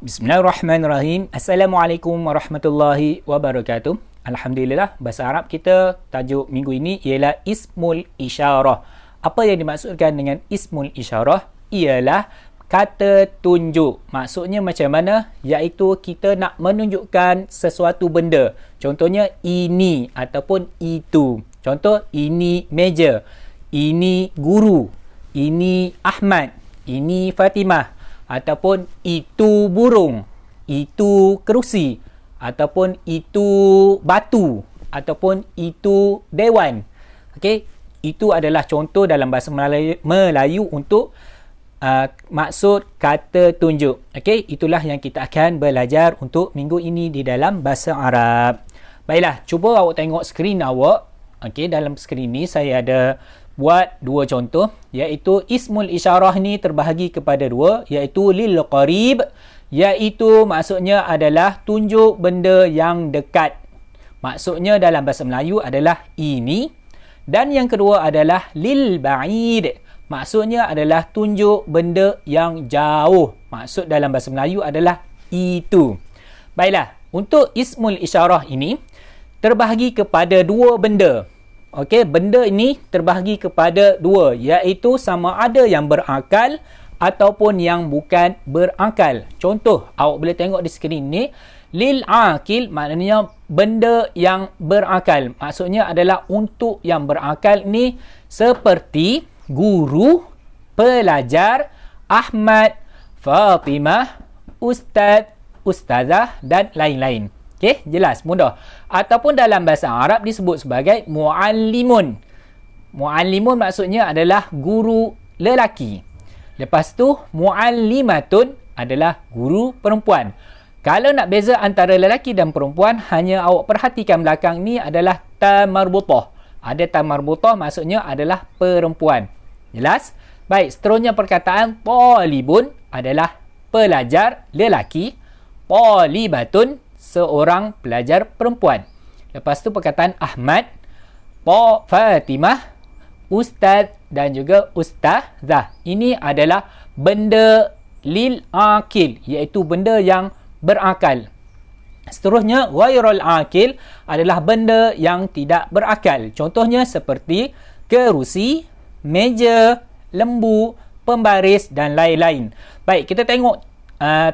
Bismillahirrahmanirrahim. Assalamualaikum warahmatullahi wabarakatuh. Alhamdulillah, bahasa Arab kita tajuk minggu ini ialah Ismul Isyarah. Apa yang dimaksudkan dengan Ismul Isyarah? Ialah kata tunjuk. Maksudnya macam mana? Iaitu kita nak menunjukkan sesuatu benda. Contohnya ini ataupun itu. Contoh, ini meja, ini guru, ini Ahmad, ini Fatimah. Ataupun itu burung, itu kerusi, ataupun itu batu, ataupun itu dewan. Okey, itu adalah contoh dalam bahasa Melayu untuk maksud kata tunjuk. Okey, itulah yang kita akan belajar untuk minggu ini di dalam bahasa Arab. Baiklah, cuba awak tengok skrin awak. Okey, dalam skrin ni saya ada buat dua contoh, iaitu Ismul Isyarah ni terbahagi kepada dua, iaitu lil qarib, iaitu maksudnya adalah tunjuk benda yang dekat. Maksudnya dalam bahasa Melayu adalah ini. Dan yang kedua adalah lil ba'id, maksudnya adalah tunjuk benda yang jauh. Maksud dalam bahasa Melayu adalah itu. Baiklah, untuk Ismul Isyarah ini terbahagi kepada dua benda. Okey, benda ini terbahagi kepada dua, iaitu sama ada yang berakal ataupun yang bukan berakal. Contoh, awak boleh tengok di skrin ni, lil aqil maknanya benda yang berakal. Maksudnya adalah untuk yang berakal ni seperti guru, pelajar, Ahmad, Fatimah, ustaz, ustazah dan lain-lain. Okey, jelas, mudah. Ataupun dalam bahasa Arab disebut sebagai muallimun. Muallimun maksudnya adalah guru lelaki. Lepas tu muallimatun adalah guru perempuan. Kalau nak beza antara lelaki dan perempuan, hanya awak perhatikan belakang ni adalah ta marbutah. Ada ta marbutah maksudnya adalah perempuan. Jelas? Baik, seterusnya perkataan talibun adalah pelajar lelaki, talibatun seorang pelajar perempuan. Lepas tu perkataan Ahmad, Fatimah, ustaz dan juga ustazah. Ini adalah benda lil aqil, iaitu benda yang berakal. Seterusnya ghairul aqil adalah benda yang tidak berakal. Contohnya seperti kerusi, meja, lembu, pembaris dan lain-lain. Baik, kita tengok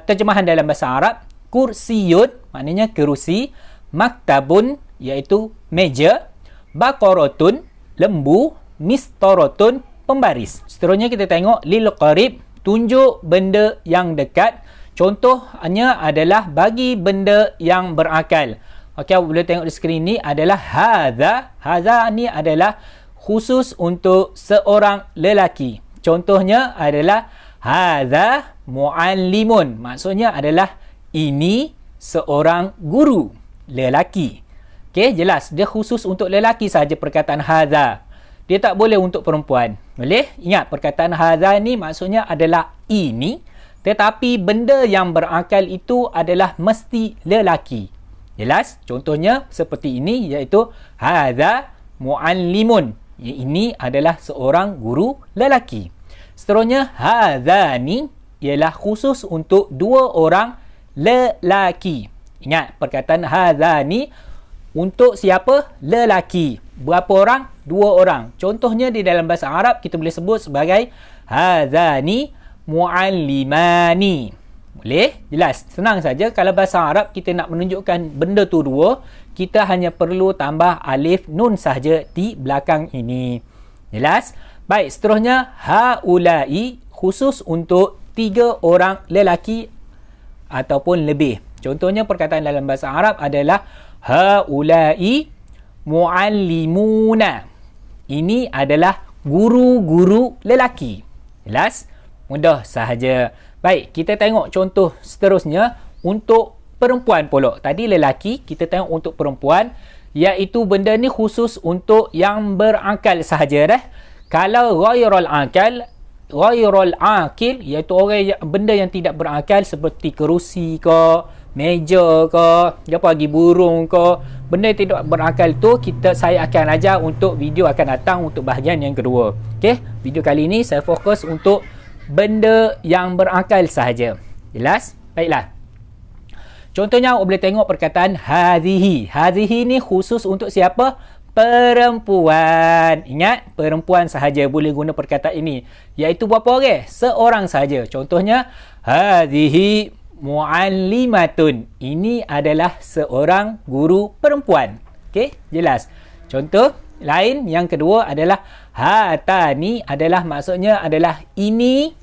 terjemahan dalam bahasa Arab. Kursiyun maknanya kerusi, maktabun iaitu meja, baqaratun lembu, mistaratun pembaris. Seterusnya kita tengok lil qarib, tunjuk benda yang dekat. Contohnya adalah bagi benda yang berakal. Okey, awak boleh tengok di skrin ni adalah hadza. Hadza ni adalah khusus untuk seorang lelaki. Contohnya adalah hadza muallimun. Maksudnya adalah ini seorang guru lelaki. Okey, jelas. Dia khusus untuk lelaki saja perkataan hadza. Dia tak boleh untuk perempuan. Boleh? Ingat, perkataan hadza ni maksudnya adalah ini. Tetapi benda yang berakal itu adalah mesti lelaki. Jelas? Contohnya seperti ini, iaitu hadza muallimun. Ini adalah seorang guru lelaki. Seterusnya hadza ni ialah khusus untuk dua orang lelaki. Ingat, perkataan hadza ni untuk siapa? Lelaki. Berapa orang? Dua orang. Contohnya di dalam bahasa Arab kita boleh sebut sebagai hadzani muallimani. Boleh? Jelas. Senang saja. Kalau bahasa Arab kita nak menunjukkan benda tu dua, kita hanya perlu tambah alif nun sahaja di belakang ini. Jelas? Baik, seterusnya haulai khusus untuk tiga orang lelaki ataupun lebih. Contohnya perkataan dalam bahasa Arab adalah haulai muallimuna. Ini adalah guru-guru lelaki. Jelas? Mudah sahaja. Baik, kita tengok contoh seterusnya untuk perempuan pula. Tadi lelaki, kita tengok untuk perempuan, iaitu benda ni khusus untuk yang berakal sahaja dah. Kalau ghairul akal, ghairul aqil iaitu orang benda yang tidak berakal seperti kerusi ke, meja ke, apa lagi, burung ke, benda yang tidak berakal tu saya akan ajar untuk video akan datang untuk bahagian yang kedua. Okey, video kali ini saya fokus untuk benda yang berakal sahaja. Jelas? Baiklah. Contohnya awak boleh tengok perkataan hadhihi. Hadhihi ni khusus untuk siapa? Perempuan. Ingat, perempuan sahaja boleh guna perkataan ini. Iaitu berapa orang? Seorang sahaja. Contohnya, hadhihi muallimatun. Ini adalah seorang guru perempuan. Okey, jelas. Contoh lain yang kedua adalah hatani, adalah maksudnya adalah ini,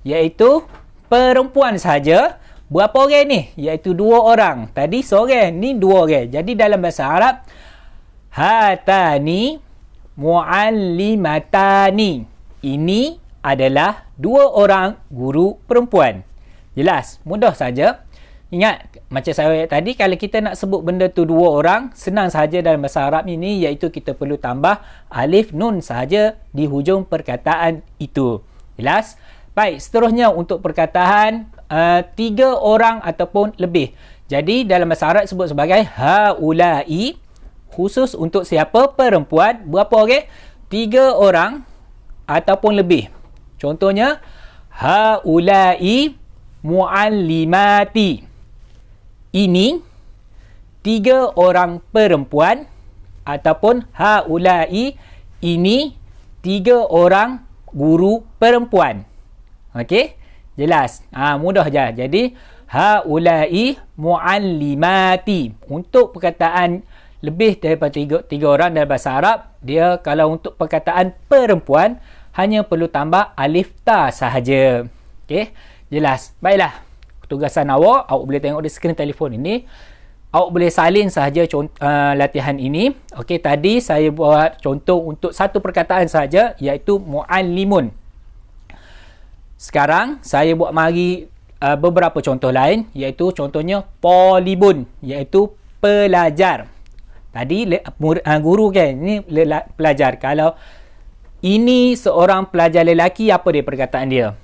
iaitu perempuan sahaja. Berapa orang ni? Iaitu 2 orang. Tadi seorang, ni 2 orang. Jadi dalam bahasa Arab, hatani muallimatani. Ini adalah 2 orang guru perempuan. Jelas, mudah saja. Ingat, macam saya tadi, kalau kita nak sebut benda tu 2 orang, senang sahaja dalam bahasa Arab ini, iaitu kita perlu tambah alif nun sahaja di hujung perkataan itu. Jelas? Baik, seterusnya untuk perkataan 3 orang ataupun lebih. Jadi dalam bahasa Arab sebut sebagai haulai, khusus untuk siapa? Perempuan. Berapa orang? 3 orang ataupun lebih. Contohnya, haulai muallimati. Ini 3 orang perempuan, ataupun haulai, ini 3 orang guru perempuan. Okey? Jelas? Mudah je. Jadi, haulai muallimati. Untuk perkataan lebih daripada 3 orang dalam bahasa Arab, dia kalau untuk perkataan perempuan, hanya perlu tambah alif ta sahaja. Okey? Jelas? Baiklah. Tugasan awak boleh tengok di skrin telefon ini. Awak boleh salin sahaja latihan ini. Okey, tadi saya buat contoh untuk satu perkataan sahaja, iaitu muallimun. Sekarang saya buat mari beberapa contoh lain, iaitu contohnya talibun, iaitu pelajar. Tadi guru kan, ini pelajar. Kalau ini seorang pelajar lelaki, apa dia perkataan dia?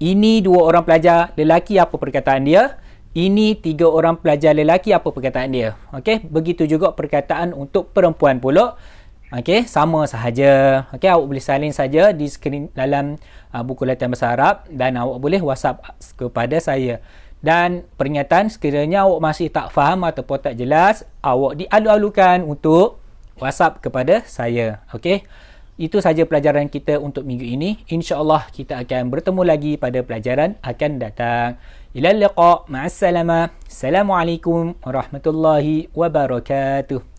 Ini 2 orang pelajar lelaki, apa perkataan dia? Ini 3 orang pelajar lelaki, apa perkataan dia? Okey, begitu juga perkataan untuk perempuan pula. Okey, sama sahaja. Okey, awak boleh salin saja di skrin dalam buku latihan bahasa Arab, dan awak boleh WhatsApp kepada saya. Dan peringatan, sekiranya awak masih tak faham ataupun tak jelas, awak dialu-alukan untuk WhatsApp kepada saya. Okey. Itu saja pelajaran kita untuk minggu ini. InsyaAllah kita akan bertemu lagi pada pelajaran akan datang. Ilal liqa' ma'assalamah. Assalamualaikum warahmatullahi wabarakatuh.